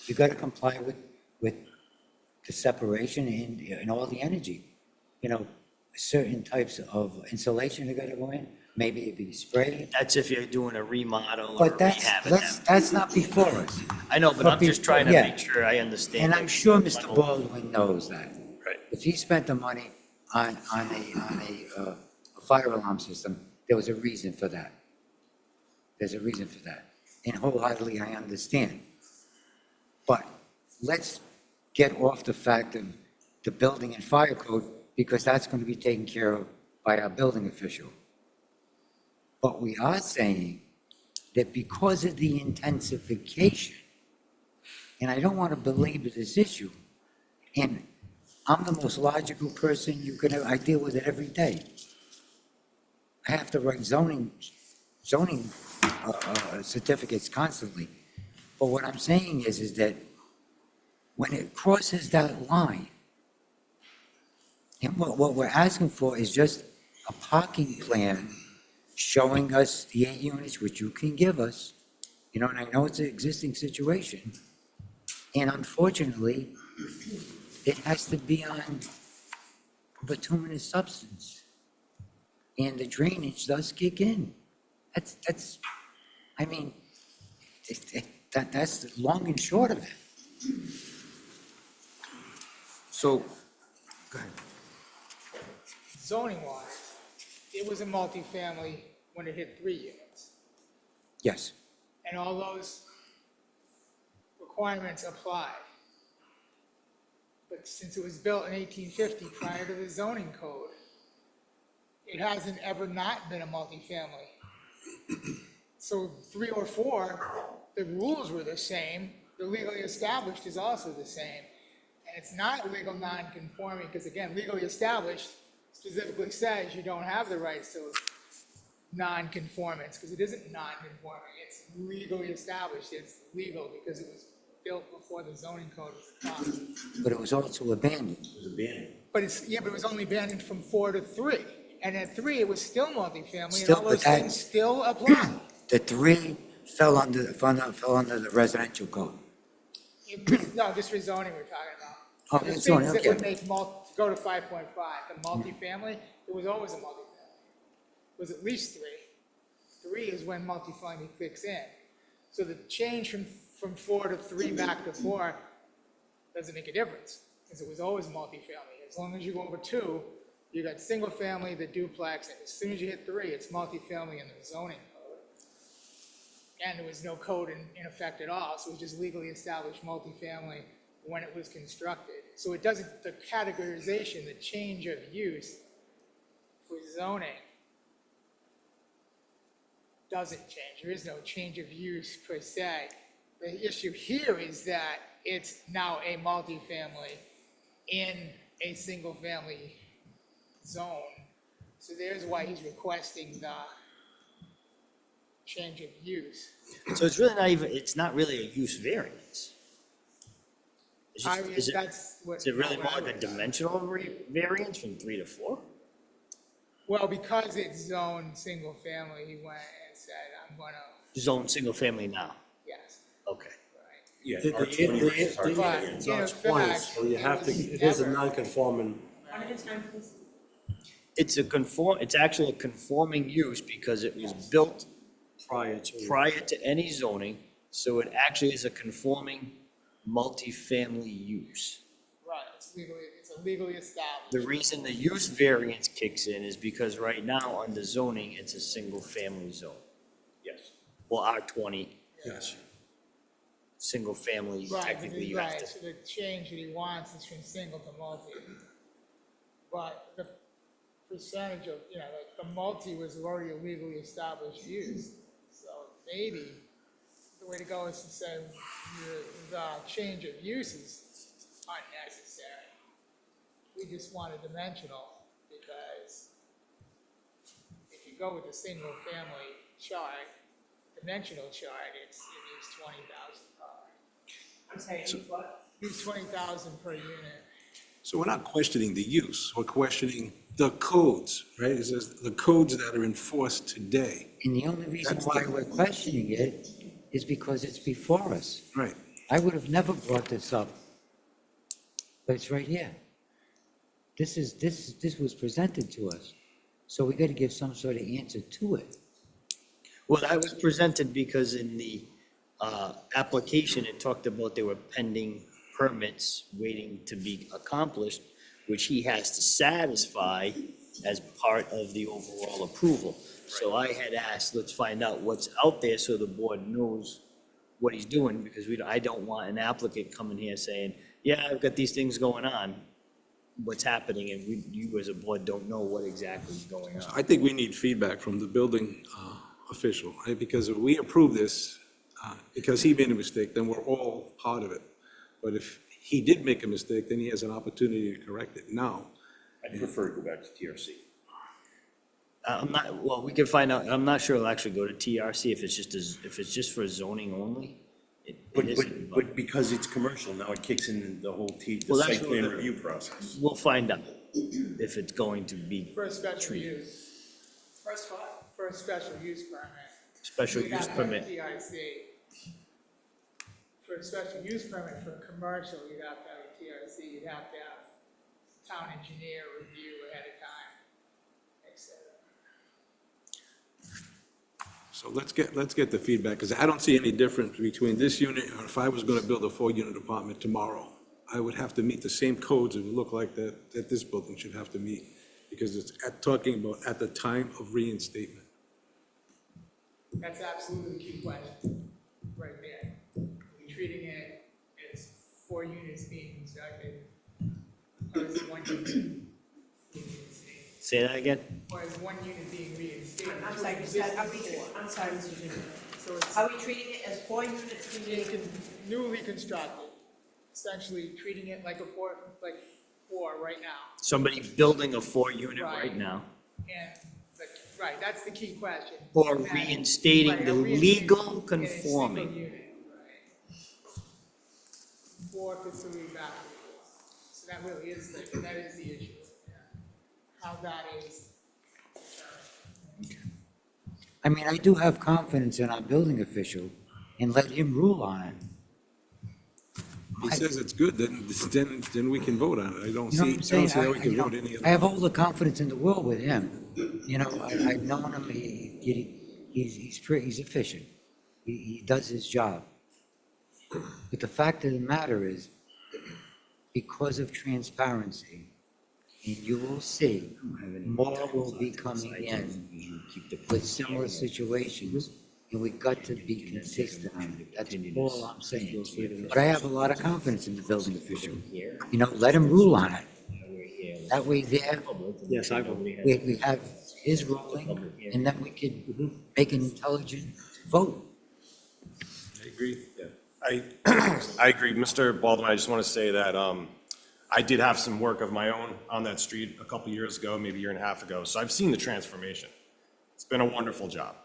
You got to comply with the separation and all the energy. Certain types of insulation that got to go in, maybe it'd be spray. That's if you're doing a remodel or But that's, rehab. that's not before us. I know, but but I'm just before- trying to yeah. make sure I understand. And I'm sure Mr. Baldwin knows that. Right. If he spent the money on a fire alarm system, there was a reason for that. There's a reason for that. And wholeheartedly, I understand. But let's get off the fact of the building and fire code, because that's going to be taken care of by our building official. But we are saying that because of the intensification, and I don't want to belabor this issue, and I'm the most logical person you could have, I deal with it every day. I have to write zoning certificates constantly. But what I'm saying is that when it crosses that line, and what we're asking for is just a parking plan showing us the 8 units, which you can give us, and I know it's an existing situation. And unfortunately, it has to be on bituminous substance. And the drainage does kick in. That's the long and short of it. So, Zoning wise, it was a multifamily when it hit 3 units. Yes. And all those requirements applied. But since it was built in 1850, prior to the zoning code, it hasn't ever not been a multifamily. So 3 or 4, the rules were the same, the legally established is also the same. And it's not legal non-conforming, because again, legally established specifically says you don't have the rights to non-conformance, because it isn't non-conforming, it's legally established, it's legal because it was built before the zoning code was adopted. But it was also abandoned. It was abandoned. But it was only abandoned from 4 to 3, and at 3, it was still multifamily, and Still, all but those that- things still apply. The 3 fell under the residential code. No, just for zoning we're talking about. Oh, The it's zoning, things that would okay. make go to 5.5, the multifamily, it was always a multifamily. It was at least 3. 3 is when multifamily kicks in. So the change from 4 to 3 back to 4 doesn't make a difference, because it was always multifamily. As long as you go over 2, You got single family, the duplex, and as soon as you hit 3, it's multifamily in the zoning code. And there was no code in effect at all, so it was just legally established multifamily when it was constructed. So it doesn't, the categorization, the change of use for zoning doesn't change. There is no change of use per se. The issue here is that it's now a multifamily in a single-family zone. So there's why he's requesting the change of use. So it's really not even, it's not really a use variance. It's I just- mean, Is it, that's what. is it really more how I like a would- dimensional variance from 3 to 4? Well, because it's zoned single-family, he went and said, I'm gonna, Zone, single family now, yes, okay. right. Yeah, The- R20 is But hard. It's in not effect, 20, so you have to, it is a never- non-conforming, It's actually a conforming use because it was built prior to. prior to any zoning, so it actually is a conforming multifamily use. Right, it's a legally established. The reason the use variance kicks in is because right now, under zoning, it's a single-family zone. Yes. Well, R20, Yes. single-family, Right, technically you have right, to. so the change that he wants is from single to multi. But the percentage of, like, the multi was already a legally established use. So maybe the way to go is to say the change of use is unnecessary. We just want a dimensional, because if you go with a single family chart, dimensional chart, it needs 20,000 per. I'm sorry, it's what? Needs 20,000 per unit. So we're not questioning the use, we're questioning the codes, right? It says the codes that are enforced today. And the only reason That's why the- we're questioning it is because it's before us. Right. I would have never brought this up, but it's right here. This was presented to us, so we got to give some sort of answer to it. Well, that was presented because in the application, it talked about there were pending permits waiting to be accomplished, which he has to satisfy as part of the overall approval. So I had asked, let's find out what's out there so the board knows what he's doing, because I don't want an applicant coming here saying, yeah, I've got these things going on, what's happening, and you as a board don't know what exactly is going on. I think we need feedback from the building official, right? Because if we approve this, because he made a mistake, then we're all part of it. But if he did make a mistake, then he has an opportunity to correct it now. I'd prefer to go back to TRC. I'm not, well, we can find out, I'm not sure it'll actually go to TRC if it's just for zoning only. It isn't, but But because it's commercial, now it kicks in the whole the Well, that's site what plan the- review process. we'll find out if it's going to be For a special use, First what? for a special use permit. special You'd use have to have a permit. TRC. For a special use permit for commercial, you'd have to have a TRC, you'd have to have town engineer review ahead of time, et cetera. So let's get the feedback, because I don't see any difference between this unit, or if I was gonna build a 4-unit apartment tomorrow, I would have to meet the same codes it would look like that this building should have to meet, because it's talking about at the time of reinstatement. That's absolutely the key question, right there. Are we treating it as 4 units being constructed, or is it 1 unit being reinstated? Say that again? Or is 1 unit being reinstated? I'm sorry, you said, I'm sorry, Mr. Jimmy. So it's Are we treating it as 4 units being it's newly constructed, essentially treating it like like 4 right now. Somebody building a 4-unit right Right. now, And, right, that's the key question. or And- reinstating right, the or reinstating legal in a conforming. single unit, right. 4 to 3 backwards. So that really is that is the issue. Yeah. How that is. I mean, I do have confidence in our building official and let him rule on it. He says it's good, then we can vote on it. I don't You know what I'm see, I don't saying? see how we I- can you know, vote any I have other. all the confidence in the world with him. You know, I've known him, he's efficient. He does his job. But the fact of the matter is, because of transparency, And you will see, more will be coming in with similar situations, and we got to be consistent on it. That's all I'm saying. But I have a lot of confidence in the building official. You know, let him rule on it. That way there, Yes, I will. we have his ruling, and then we could make an intelligent vote. I agree, yeah. I agree. Mr. Baldwin, I just want to say that I did have some work of my own on that street a couple years ago, maybe a year and a half ago. So I've seen the transformation. It's been a wonderful job.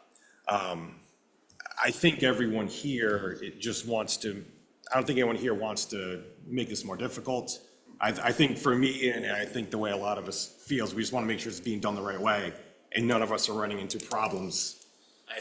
I think everyone here, it just wants to, I don't think anyone here wants to make this more difficult. I think for me, and I think the way a lot of us feels, we just want to make sure it's being done the right way, and none of us are running into problems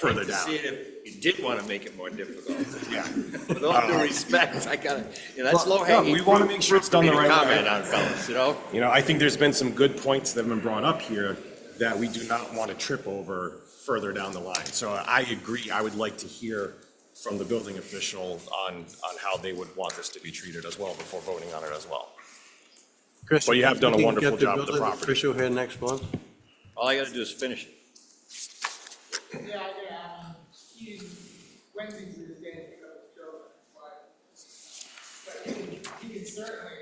further down. I'd hate to see it if you did want to make it more difficult. Yeah. With all due respect, I gotta, that's Well, low hanging. no, we wanna make sure it's done the right way. Comment on, fellas, you know? You know, I think there's been some good points that have been brought up here that we do not want to trip over further down the line. So I agree, I would like to hear from the building official on how they would want this to be treated as well before voting on it as well. Chris, Well, you have done a can wonderful get the job with the building property. Official here next month. All I gotta do is finish it. Yeah, Wednesdays is his day to pick up the children, but he can certainly,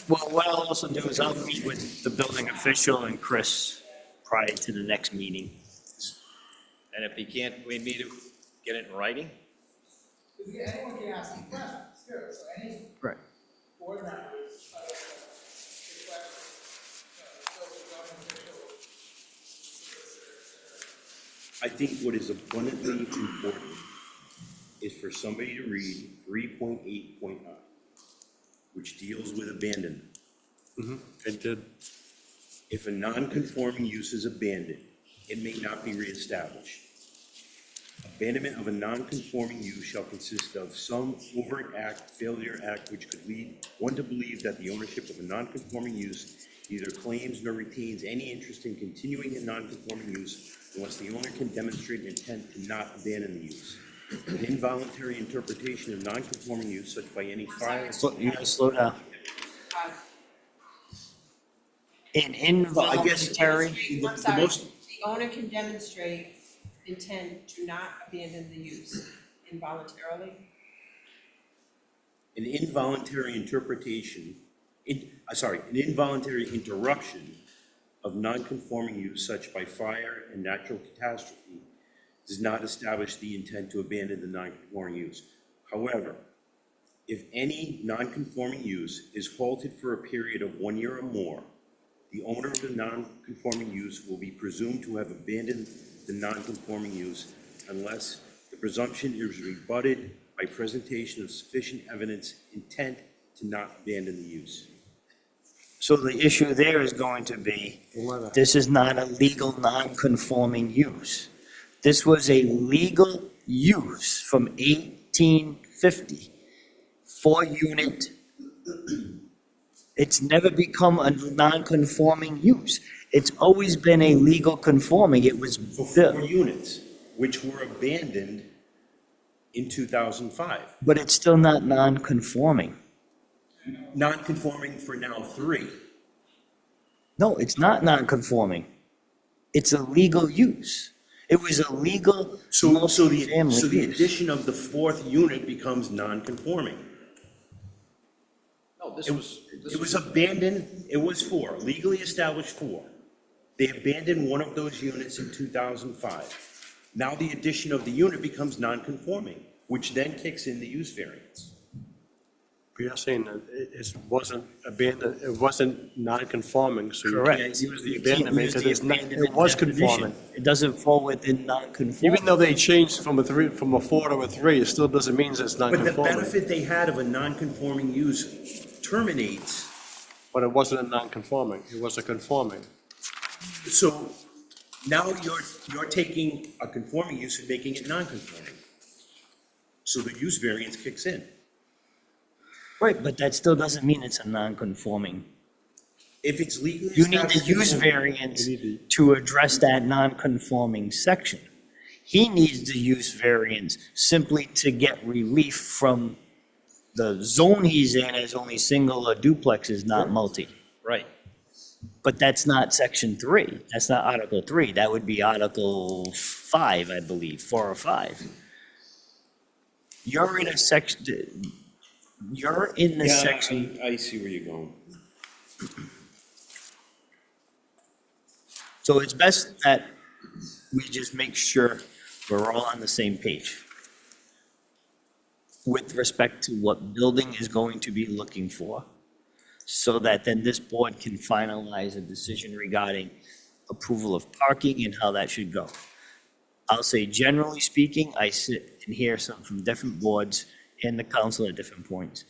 Well, what I'll also do is I'll meet with the building official and Chris prior to the next meeting. And if he can't, we need to get it in writing? anyone can ask him questions, too, so any Right. board members, get questions, so the government official. I think what is abundantly important is for somebody to read 3.8.9, which deals with abandonment. It did. If a non-conforming use is abandoned, it may not be reestablished. Abandonment of a non-conforming use shall consist of some overt act, failure act, which could lead one to believe that the ownership of a non-conforming use neither claims nor retains any interest in continuing a non-conforming use unless the owner can demonstrate an intent to not abandon the use. An involuntary interpretation of non-conforming use such by any fire. You gotta slow down. An involuntary, I'm sorry, the owner can demonstrate intent to not abandon the use involuntarily? An involuntary interpretation, an involuntary interruption of non-conforming use such by fire and natural catastrophe does not establish the intent to abandon the non-conforming use. However, if any non-conforming use is halted for a period of 1 year or more, the owner of the non-conforming use will be presumed to have abandoned the non-conforming use unless the presumption is rebutted by presentation of sufficient evidence intent to not abandon the use. so the issue there is going to be, this is not a legal non-conforming use. This was a legal use from 1850, 4-unit. It's never become a non-conforming use. It's always been a legal conforming. It was For built, 4 units, which were abandoned in 2005. but it's still not non-conforming. Non-conforming for now 3. No, it's not non-conforming. It's a legal use. It was a legal So the multifamily use. addition of the 4th unit becomes non-conforming. No, It was abandoned, it was 4, legally established 4. They abandoned one of those units in 2005. Now the addition of the unit becomes non-conforming, which then kicks in the use variance. But you're saying that it wasn't abandoned, it wasn't non-conforming, so you Correct. can't use the You can't abandonment use because the it's not, abandonment it was definition. conforming. It doesn't fall within non-conforming. Even though they changed from a 4 to a 3, it still doesn't mean that it's But the non-conforming. benefit they had of a non-conforming use terminates. But it wasn't a non-conforming, it was a conforming. So now you're taking a conforming use and making it non-conforming. So the use variance kicks in. Right, but that still doesn't mean it's a non-conforming. If it's legally You need the established. use variance to address that non-conforming section. He needs the use variance simply to get relief from the zone he's in is only single or duplexes, not multi. Right. But that's not section 3. That's not Article 3. That would be Article 5, I believe, 4 or 5. You're in a section, you're in the section. I see where you're going. So it's best that we just make sure we're all on the same page with respect to what building is going to be looking for, so that then this board can finalize a decision regarding approval of parking and how that should go. I'll say, generally speaking, I sit and hear some from different boards and the council at different points.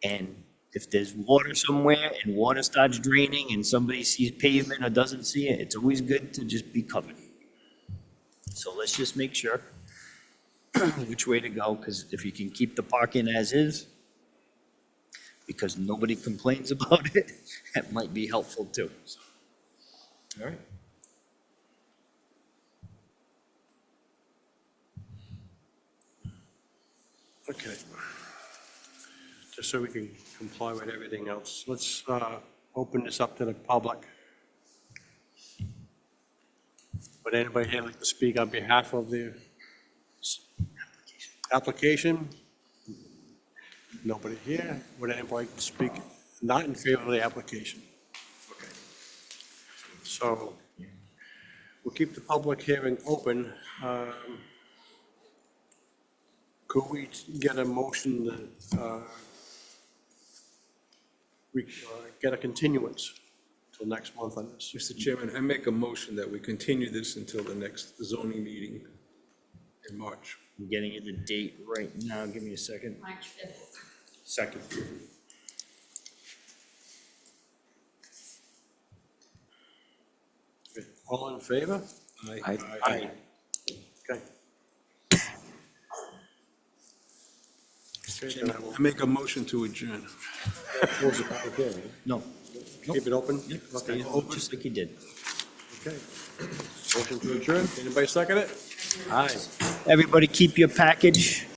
And if there's water somewhere and water starts draining and somebody sees pavement or doesn't see it, it's always good to just be covered. So let's just make sure which way to go, because if you can keep the parking as is, because nobody complains about it, that might be helpful too. All right. Okay. Just so we can comply with everything else, let's open this up to the public. Would anybody here like to speak on behalf of the application? Nobody here. Would anybody like to speak not in favor of the application? Okay. So we'll keep the public hearing open. Could we get a motion that we get a continuance till next month on this? Mr. Chairman, I make a motion that we continue this until the next zoning meeting in March. I'm getting you the date right now. Give me a second. March 5th. Second. Okay. All in favor? Aye. Aye. Okay. Okay, then I will I make a motion to adjourn. close the public hearing. No, Keep it open? stay Okay. open just like you did. Okay. Motion to adjourn. Anybody second it? Aye. Everybody keep your package.